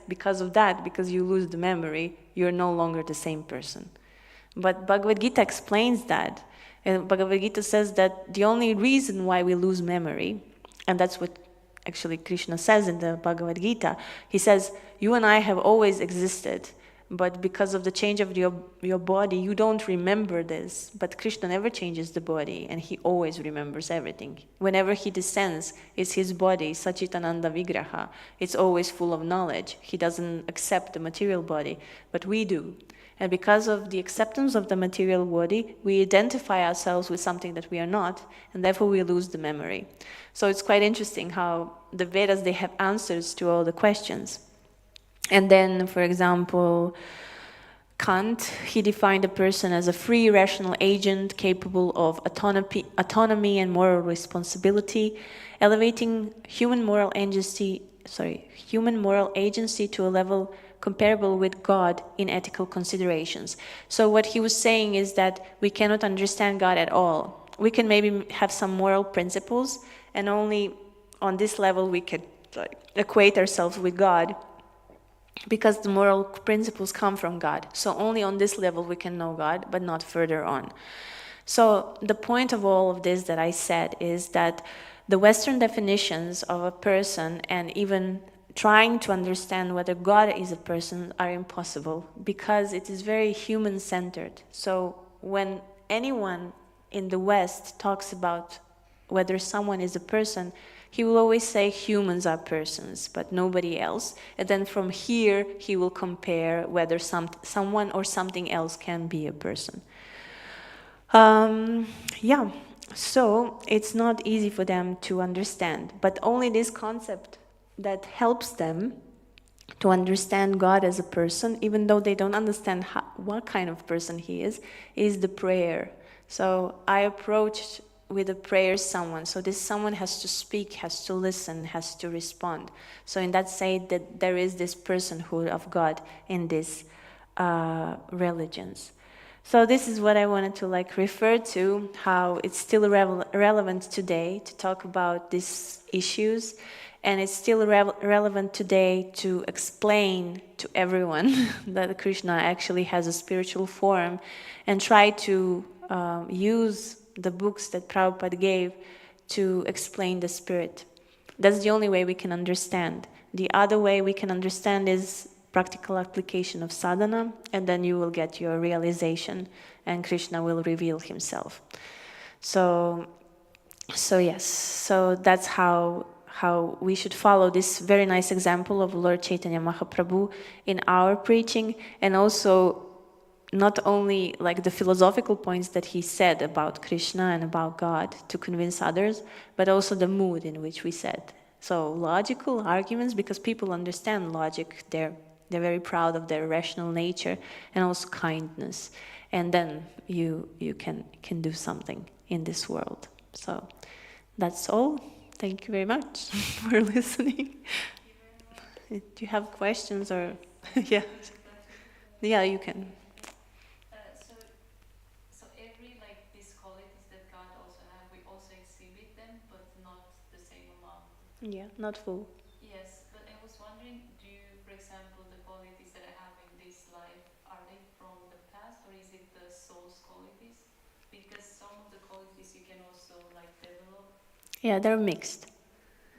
because of that, because you lose the memory, you're no longer the same person. But Bhagavad Gita explains that. And Bhagavad Gita says that the only reason why we lose memory, and that's what actually Krishna says in the Bhagavad Gita, he says, you and I have always existed, but because of the change of your body, you don't remember this. But Krishna never changes the body, and he always remembers everything. Whenever he descends, it's his body, Sachitananda Vigraha. It's always full of knowledge. He doesn't accept the material body, but we do. And because of the acceptance of the material body, we identify ourselves with something that we are not, and therefore we lose the memory. So it's quite interesting how the Vedas, they have answers to all the questions. And then, for example, Kant, he defined a person as a free rational agent capable of autonomy and moral responsibility, elevating human moral agency to a level comparable with God in ethical considerations. So what he was saying is that we cannot understand God at all. We can maybe have some moral principles, and only on this level we could equate ourselves with God, because the moral principles come from God. So only on this level we can know God, but not further on. So the point of all of this that I said is that the Western definitions of a person, and even trying to understand whether God is a person, are impossible, because it is very human-centered. So when anyone in the West talks about whether someone is a person, he will always say humans are persons, but nobody else. And then from here, he will compare whether someone or something else can be a person. Yeah, so it's not easy for them to understand, but only this concept that helps them to understand God as a person, even though they don't understand what kind of person he is the prayer. So I approached with a prayer someone. So this someone has to speak, has to listen, has to respond. So in that say that there is this personhood of God in these religions. So this is what I wanted to refer to, how it's still relevant today to talk about these issues, and it's still relevant today to explain to everyone that Krishna actually has a spiritual form, and try to use the books that Prabhupada gave to explain the spirit. That's the only way we can understand. The other way we can understand is practical application of sadhana, and then you will get your realization, and Krishna will reveal himself. So yes, so that's how we should follow this very nice example of Lord Chaitanya Mahaprabhu in our preaching, and also not only the philosophical points that he said about Krishna and about God to convince others, but also the mood in which we said. So logical arguments, because people understand logic, they're very proud of their rational nature, and also kindness. And then you can do something in this world. So that's all. Thank you very much for listening. Do you have questions or yeah? Yeah, you can. So every these qualities that God also have, we also exhibit them, but not the same amount. Yeah, not full. Yes, but I was wondering, do you, for example, the qualities that I have in this life, are they from the past, or is it the soul's qualities? Because some of the qualities you can also develop. Yeah, they're mixed.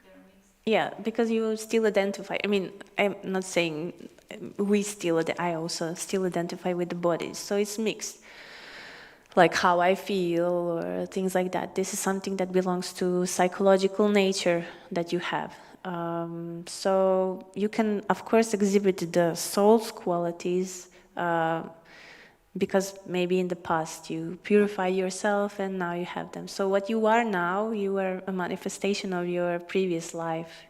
They're mixed. Yeah, because you still identify. I mean, I'm not saying I also still identify with the bodies, so it's mixed. Like how I feel or things like that. This is something that belongs to psychological nature that you have. So you can, of course, exhibit the soul's qualities because maybe in the past you purified yourself and now you have them. So what you are now, you are a manifestation of your previous life.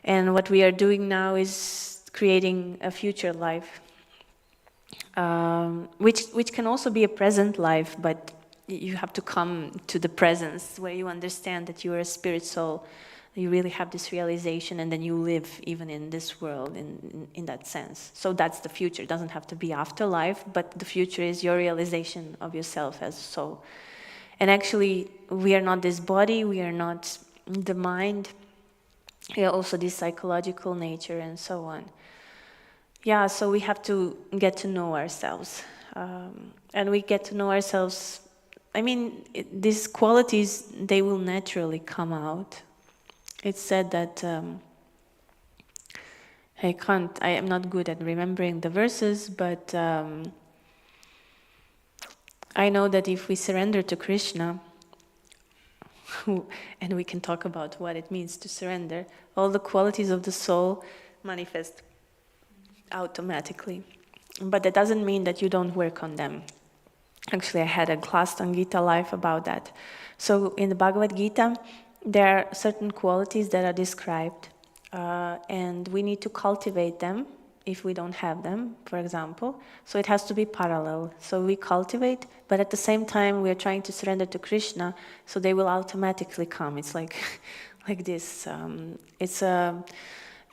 And what we are doing now is creating a future life. Which can also be a present life, but you have to come to the presence where you understand that you are a spirit soul. You really have this realization, and then you live even in this world in that sense. So that's the future. It doesn't have to be afterlife, but the future is your realization of yourself as a soul. And actually, we are not this body, we are not the mind, we are also this psychological nature and so on. Yeah, so we have to get to know ourselves. And we get to know ourselves. I mean, these qualities, they will naturally come out. It's said that I am not good at remembering the verses, but I know that if we surrender to Krishna, and we can talk about what it means to surrender, all the qualities of the soul manifest automatically. But that doesn't mean that you don't work on them. Actually, I had a class on Gita Life about that. So in the Bhagavad Gita, there are certain qualities that are described, and we need to cultivate them if we don't have them, for example. So it has to be parallel. So we cultivate, but at the same time, we are trying to surrender to Krishna, so they will automatically come. It's like, like this.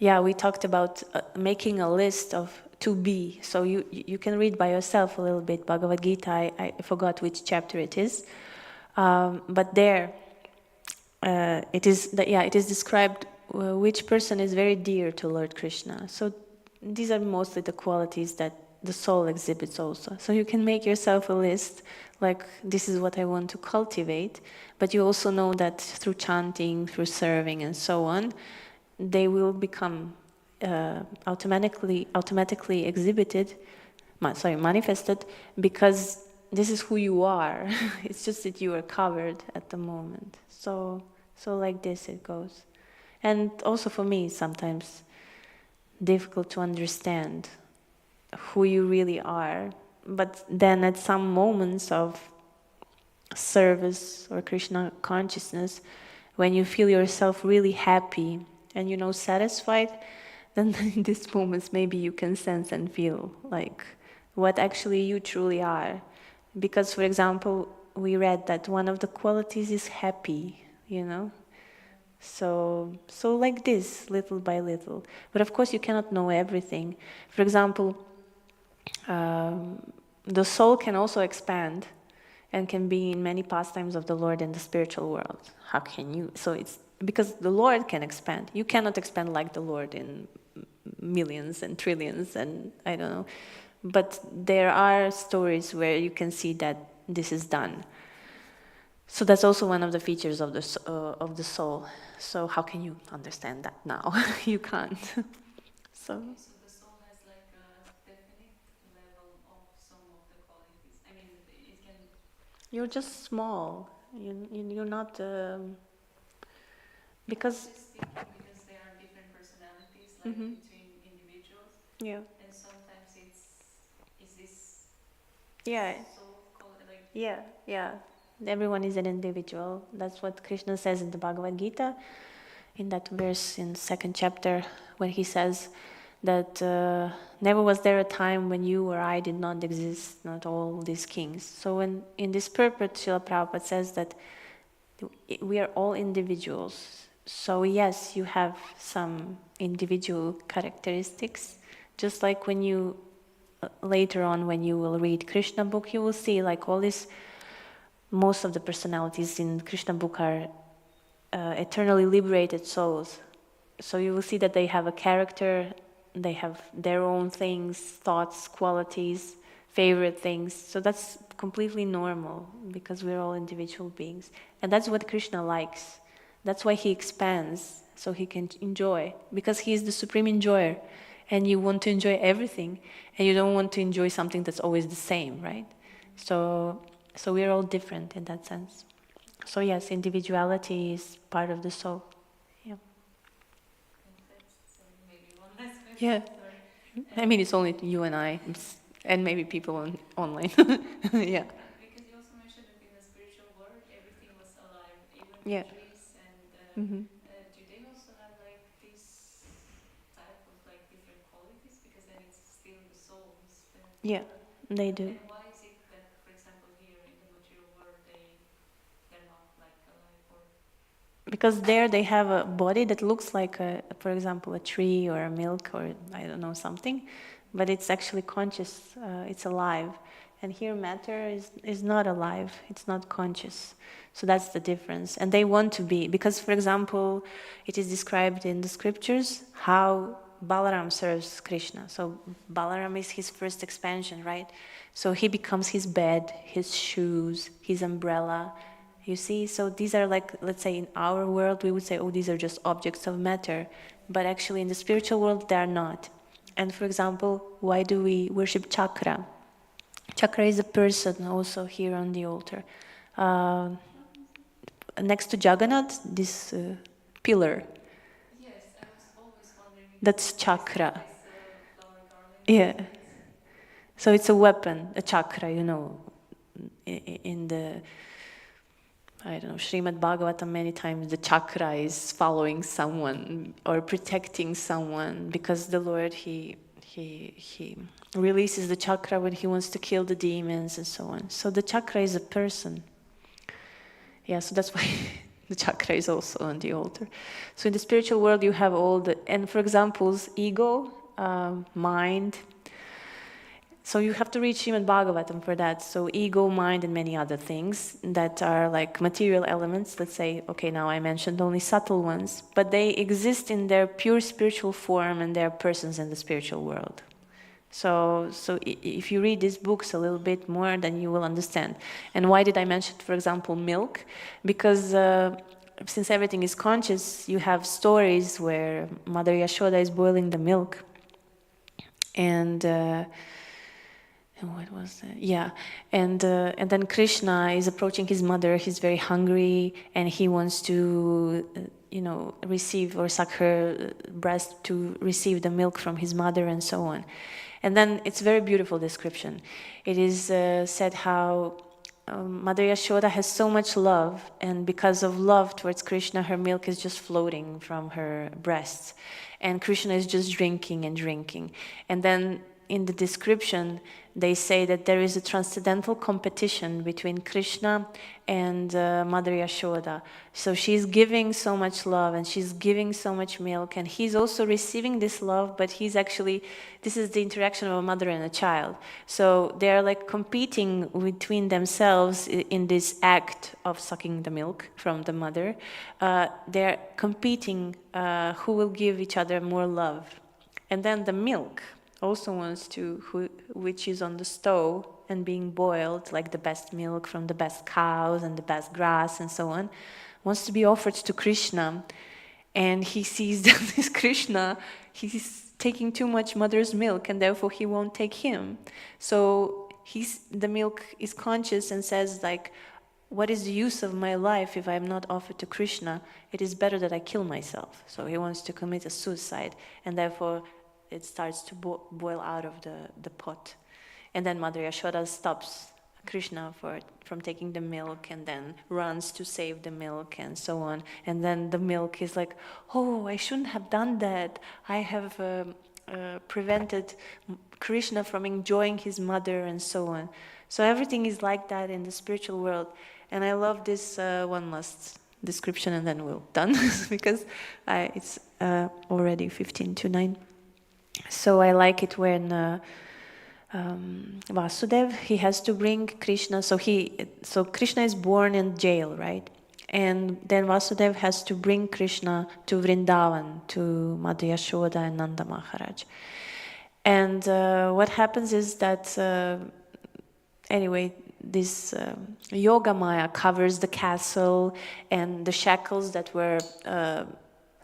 We talked about making a list of to be. So you can read by yourself a little bit Bhagavad Gita. I forgot which chapter it is, but there it is described which person is very dear to Lord Krishna. So these are mostly the qualities that the soul exhibits also. So you can make yourself a list, like this is what I want to cultivate, but you also know that through chanting, through serving and so on, they will become automatically manifested, because this is who you are. It's just that you are covered at the moment. So like this it goes. And also for me, sometimes difficult to understand who you really are. But then at some moments of service or Krishna consciousness, when you feel yourself really happy and satisfied, then in these moments maybe you can sense and feel like what actually you truly are. Because, for example, we read that one of the qualities is happy. So like this, little by little. But of course you cannot know everything. For example, the soul can also expand and can be in many pastimes of the Lord in the spiritual world. How can you? So it's because the Lord can expand. You cannot expand like the Lord in millions and trillions and I don't know. But there are stories where you can see that this is done. So that's also one of the features of the soul. So how can you understand that now? You can't. So the soul has like a definite level of some of the qualities. I mean, it can. you're just small. You're not because. Just thinking because there are different personalities like between individuals. Yeah. And sometimes is this Yeah. soul like. Yeah. Everyone is an individual. That's what Krishna says in the Bhagavad Gita, in that verse in 2nd chapter, when he says that never was there a time when you or I did not exist, not all these kings. So when in this purport, Srila Prabhupada says that we are all individuals. So yes, you have some individual characteristics, just like when you later on when you will read Krishna book, you will see like all this. Most of the personalities in Krishna book are eternally liberated souls. So you will see that they have a character, they have their own things, thoughts, qualities, favorite things. So that's completely normal because we're all individual beings. And that's what Krishna likes. That's why he expands, so he can enjoy. Because he is the supreme enjoyer. And you want to enjoy everything. And you don't want to enjoy something that's always the same, right? So we're all different in that sense. So yes, individuality is part of the soul. Yeah. Maybe one last question. Yeah. Sorry. I mean, it's only you and I, and maybe people online. Yeah. Because you also mentioned that in the spiritual world, everything was alive, even Yeah. the trees. And do they also have like this type of like different qualities? Because then it's still the souls. Yeah, they do. And why is it that, for example, here in the material world, they're not like alive or? Because there they have a body that looks like, for example, a tree or a milk or I don't know something, but it's actually conscious, it's alive. And here matter is not alive, it's not conscious. So that's the difference. And they want to be, because for example, it is described in the scriptures how Balaram serves Krishna. So Balaram is his first expansion, right? So he becomes his bed, his shoes, his umbrella. You see, so these are like, let's say in our world, we would say, oh, these are just objects of matter. But actually in the spiritual world, they are not. And for example, why do we worship chakra? Chakra is a person also here on the altar. Next to Jagannath, this pillar. Yes, I was always wondering. That's chakra. This flower garland. Yeah. So it's a weapon, a chakra, you know. In the, I don't know, Srimad Bhagavatam, many times the chakra is following someone or protecting someone, because the Lord, he releases the chakra when he wants to kill the demons and so on. So the chakra is a person. Yeah, so that's why the chakra is also on the altar. So in the spiritual world you have all the, and for examples, ego, mind. So you have to read Srimad Bhagavatam for that. So ego, mind, and many other things that are like material elements. Let's say, okay, now I mentioned only subtle ones, but they exist in their pure spiritual form and they're persons in the spiritual world. So if you read these books a little bit more, then you will understand. And why did I mention, for example, milk? Because since everything is conscious, you have stories where Mother Yashoda is boiling the milk. And what was that? Yeah, and then Krishna is approaching his mother. He's very hungry, and he wants to, receive or suck her breast to receive the milk from his mother, and so on. And then it's a very beautiful description. It is said how Mother Yashoda has so much love, and because of love towards Krishna, her milk is just floating from her breasts, and Krishna is just drinking and drinking. And then in the description, they say that there is a transcendental competition between Krishna and Mother Yashoda. So she's giving so much love and she's giving so much milk, and he's also receiving this love, but he's actually, this is the interaction of a mother and a child. So they're like competing between themselves in this act of sucking the milk from the mother. They're competing who will give each other more love. And then the milk also wants to, which is on the stove and being boiled, like the best milk from the best cows and the best grass and so on, wants to be offered to Krishna. And he sees that this Krishna, he's taking too much mother's milk, and therefore he won't take him. So the milk is conscious and says like, what is the use of my life if I'm not offered to Krishna? It is better that I kill myself. So he wants to commit a suicide, and therefore it starts to boil out of the pot. And then Mother Yashoda stops Krishna from taking the milk, and then runs to save the milk and so on. And then the milk is like, oh, I shouldn't have done that. I have prevented Krishna from enjoying his mother and so on. So everything is like that in the spiritual world. And I love this one last description, and then we're done because it's already 15 to 9. So I like it when Vasudev, he has to bring Krishna. So Krishna is born in jail, right? And then Vasudev has to bring Krishna to Vrindavan, to Mother Yashoda and Nanda Maharaj. And what happens is that, anyway, this Yoga Maya covers the castle, and the shackles that were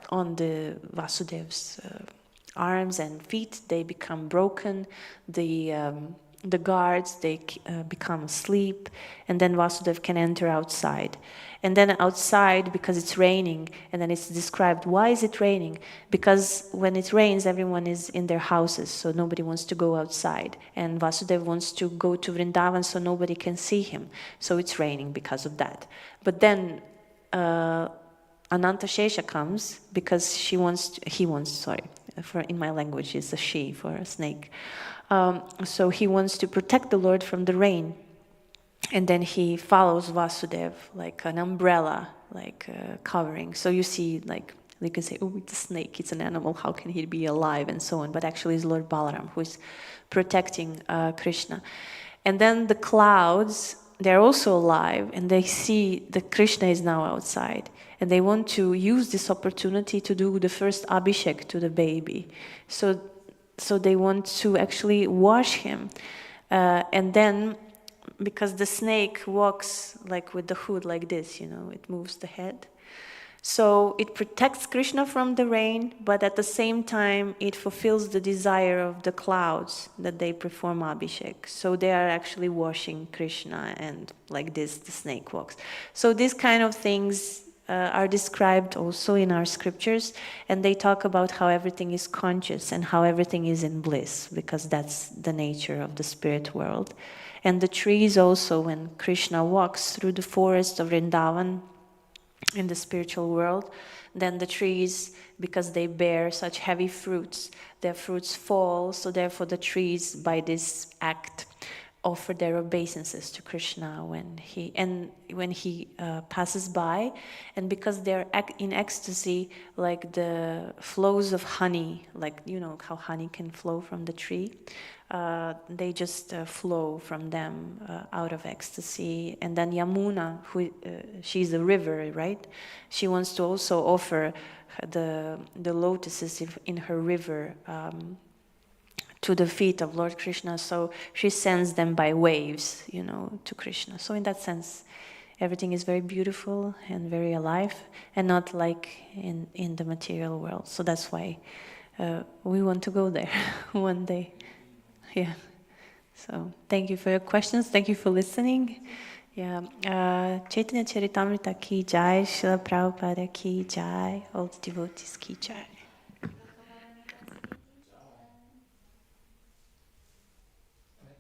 on the Vasudev's arms and feet, they become broken. The guards, they become asleep, and then Vasudev can enter outside. And then outside, because it's raining, and then it's described, why is it raining? Because when it rains, everyone is in their houses, so nobody wants to go outside. And Vasudev wants to go to Vrindavan, so nobody can see him. So it's raining because of that. But then Ananta Shesha comes, because he wants, in my language it's a she for a snake. So he wants to protect the Lord from the rain. And then he follows Vasudev like an umbrella, like covering. So you see, like, you can say, oh, it's a snake, it's an animal, how can he be alive, and so on. But actually it's Lord Balaram who is protecting Krishna. And then the clouds, they're also alive, and they see that Krishna is now outside. and they want to use this opportunity to do the first abhishek to the baby. So they want to actually wash him, and then because the snake walks like with the hood like this, it moves the head. So it protects Krishna from the rain, but at the same time it fulfills the desire of the clouds that they perform Abhishek. So they are actually washing Krishna, and like this the snake walks. So these kind of things are described also in our scriptures, and they talk about how everything is conscious and how everything is in bliss, because that's the nature of the spirit world. And the trees also, when Krishna walks through the forest of Vrindavan, in the spiritual world, then the trees, because they bear such heavy fruits, their fruits fall, so therefore the trees, by this act, offer their obeisances to Krishna when he passes by, and because they're in ecstasy, like the flows of honey, like how honey can flow from the tree, they just flow from them out of ecstasy. And then Yamuna, she's a river, right? She wants to also offer the lotuses in her river to the feet of Lord Krishna. So she sends them by waves, to Krishna. So in that sense, everything is very beautiful and very alive, and not like in the material world. So that's why we want to go there one day. Yeah. So thank you for your questions. Thank you for listening. Yeah. Chaitanya Charitamrita ki jai, Srila Prabhupada ki jai, all the devotees ki jai.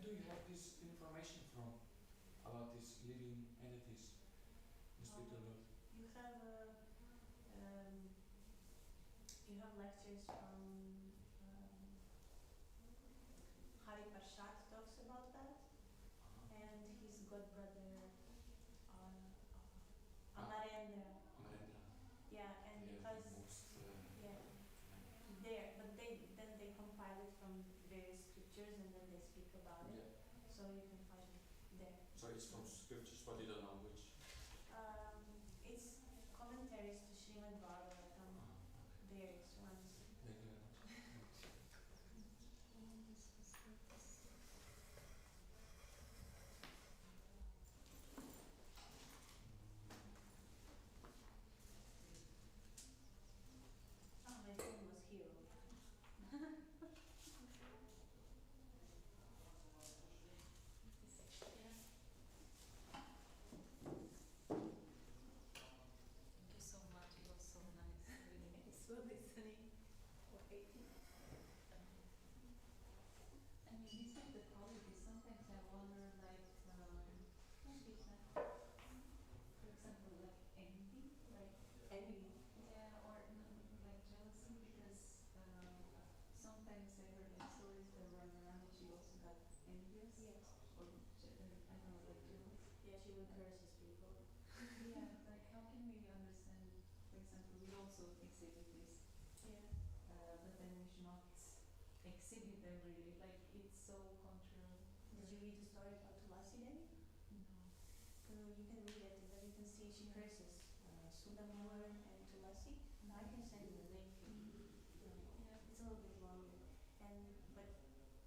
Do you have this information from about these living entities, the spiritual world? You have lectures from Hari Prasad talks about that, and his godbrother Amarendra. Amarendra. Yeah, and They because have the most. yeah, there, but they compile it from various scriptures and then they speak about it. Yeah. So you can find it there. So it's from scriptures, but you don't know which. It's commentaries to Srimad Bhagavatam, Okay. various ones. Thank you very much. Oh, my phone was here. Thank you so much. It was so nice. Really. Thanks for listening. Waiting. And when you say the quality, sometimes I wonder, like, for example, like envy, like Envy. yeah, or like jealousy, because sometimes I heard like stories where Radharani, she also got envious, Yes. or I don't know, like jealous. Yeah, she would curses people. Yeah, like how can we understand? For example, we also exhibit this, Yeah. but then we should not exhibit them really. Like it's so contrary. Did you read the story about Tulasi Devi? No. You can read it, and then you can see she curses Sudamura and Tulasi. I can send you the link. Yeah. It's a little bit longer, but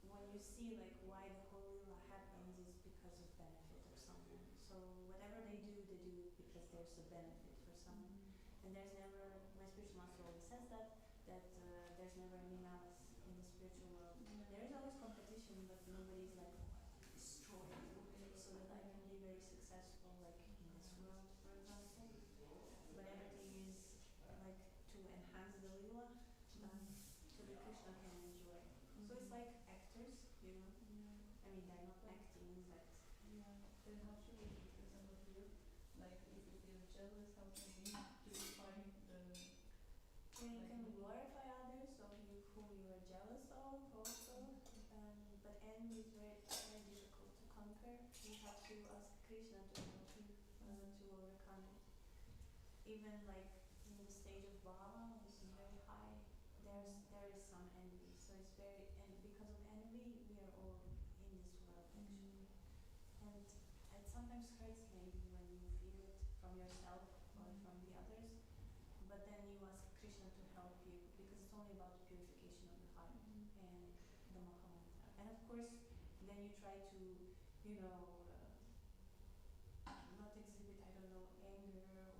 when you see like why the whole lila happens is because of benefit of someone. So whatever they do because there's a benefit for someone. And there's never, my spiritual master always says that there's never any malice in the spiritual world. There is always competition, but nobody's like destroying so that I can be very successful, like in this world, for example. But everything is like to enhance the lila, so that Krishna can enjoy. So it's like actors, I mean, they're not acting, but Yeah, then how should we, for example, feel? Like if we feel jealous, how can we purify the? you can glorify others of whom you are jealous of also. But envy is very difficult to conquer. You have to ask Krishna to help you to overcome it. Even like in the stage of bhava, which is very high, there is some envy. So it's very, and because of envy, we are all in this world actually. And it sometimes hurts maybe when you feel it from yourself or from the others. but then you ask Krishna to help you because it's only about the purification of the heart and the Mahamantra. And of course, then you try to, you know, not exhibit, I don't know, anger or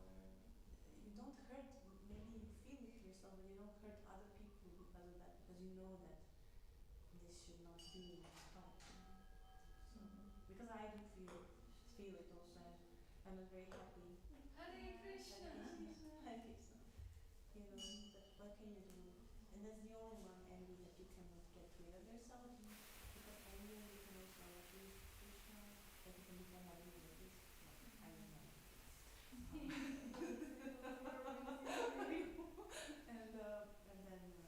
you don't hurt. Maybe you feel it yourself, but you don't hurt other people because of that, because you know that this should not be in your heart. So, because I do feel it also, and I'm not very happy. Hare Krishna. Hare Krishna. You know, but what can you do? And that's the only one envy that you cannot get rid of yourself. Because envy you can also love Krishna, but you can become more religious. I don't know. And then I don't know.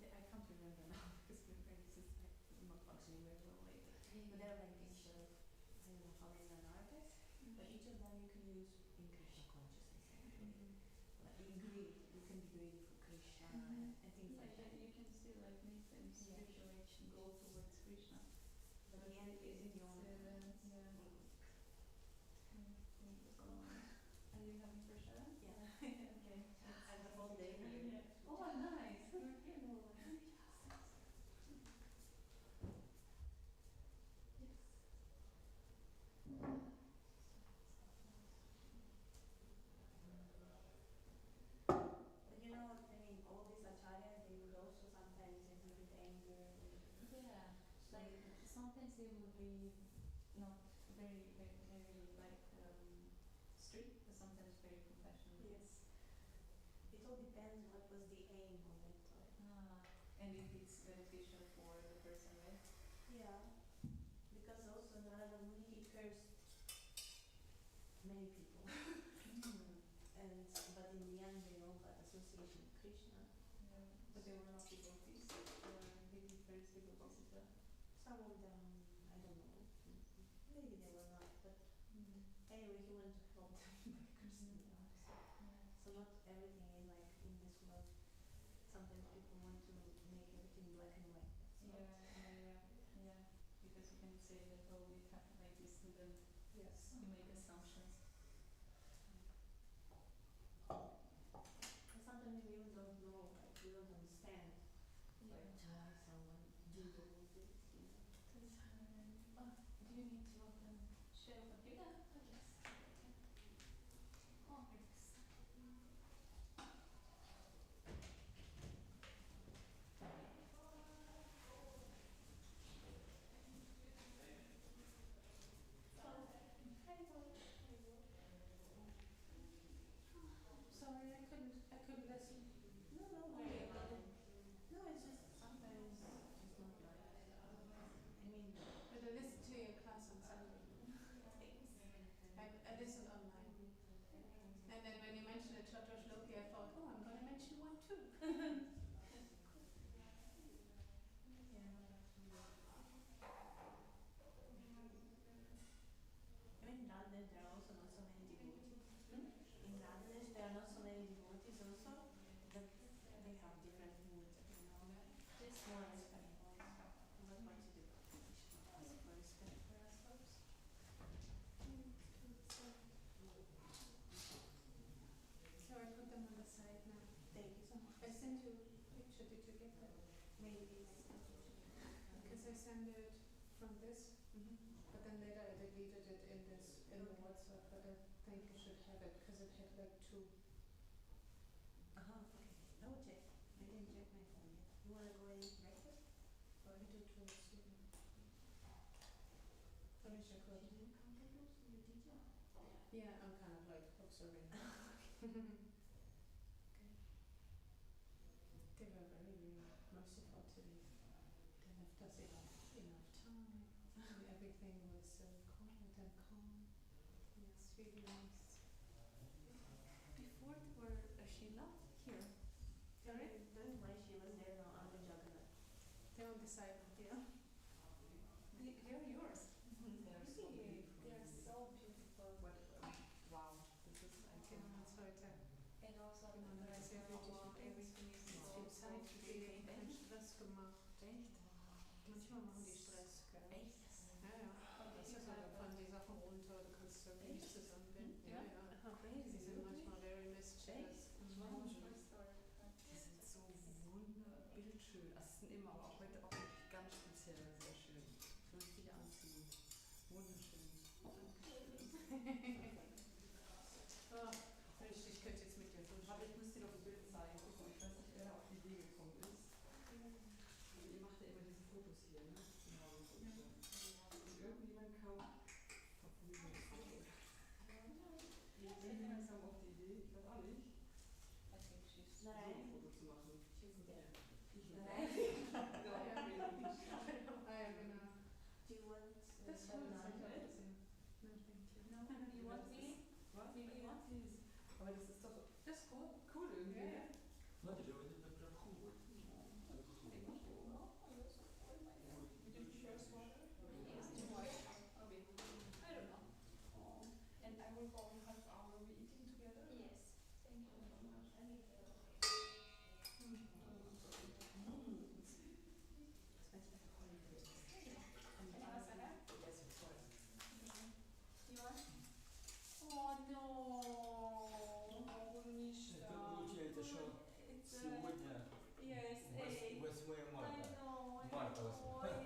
I can't remember now because my brain is just like not functioning very well lately. But there are like these, I don't know how many there are there, but each of them you can use in Krishna consciousness. Like in greed, you can be greedy for Krishna and things like that. You can still like make them spiritual action go towards Krishna. But the end is the only one. Are you having pressure? Yeah. Okay. And the whole day here. Oh, nice. Good. Yes. But you know, I mean, all these acharyas, they would also sometimes exhibit anger. Yeah. Like sometimes they will be not very like strict, but sometimes very compassionate. Yes. It all depends what was the aim of it. And if it's beneficial for the person, right? Yeah. Because also Narada Muni, he cursed many people. And but in the end they all got association with Krishna. Yeah. But they were not devotees, or they did first devotees as well. Some of them, I don't know. Maybe they were not, but anyway, he wanted to help them by cursing them. So not everything is like in this world. Sometimes people want to make everything black and white. So Yeah. Because you can say that it happened like this, and then yes. you make assumptions. And sometimes we even don't know, like we don't understand like why someone did all of this. You know. Do you need to share a computer? Yes. Oh, thanks. Sorry, I couldn't listen. No, very well. No, it's just sometimes it's not like. I mean, But I listened to your class on Sunday. I listened online. And then when you mentioned the Chatra Shloki, I thought, oh, I'm going to mention one too. I mean, in Radhanesh there are also not so many devotees. In Radhanesh there are not so many devotees also, but they have different moods, you know. This one is kind of what might you do? Ask for respect for ourselves. So I put them on the side now. Thank you so much. I sent you a picture. Did you get that? Maybe Because I sent it from this, but then later I deleted it in the WhatsApp. But I think you should have it because it had like two. Okay. I will check. I didn't check my phone yet. You want to go and eat breakfast? Or I do two. I wish I could. Did you come to those? Your teacher? Yeah, I'm kind of like observing. They were very, very merciful to me. They left us enough time. And everything was so quiet and calm. Yes, really nice. Before there were a Sheila here. Sorry? That's why she was there now under Jagannath. They're on the side. Yeah. They're yours. They're so beautiful. They're so beautiful. Wow. This is So it's a And also sehr beautiful. everything is Viel so Zeit gegeben, keinen complicated. Stress gemacht. Manchmal machen die Stress, gell? Echt? Ja. Das ist aber, fallen die Sachen runter, du kannst so wenig zusammenbinden. Ja. Crazy. Sie sind Echt? Bildschön. Die sind so wunderbildschön. Also es sind immer, aber auch heute auch wirklich ganz speziell, sehr schön. Lustig anziehen. Wunderschön. Dankeschön. Ah, ich könnte jetzt mit dir so. Warte, ich muss dir doch ein Bild zeigen. Guck mal, ich weiß nicht, wer da auf die Idee gekommen ist. Also ihr macht ja immer diese Fotos hier, ne? Genau, so. Und irgendjemand kam auf die Idee. Irgendjemand kam auf die Idee, ich weiß auch nicht, so ein Foto zu machen. Nein. Ja, genau. Do you want Das ist cool, das habe ich auch gesehen. No, you want me? Was? Maybe you want Please. Aber das ist doch Das ist cool. cool irgendwie, Ja, ne? ja. Смотрите, вот это прям cool. With the first water? Yes, to wash a bit. I don't know. And I will go in half hour. Are we eating together? Yes. Thank you very much. You want? Oh no! Мишка. Это получается, что It's сегодня yes, 8 I марта. know. Марта I know.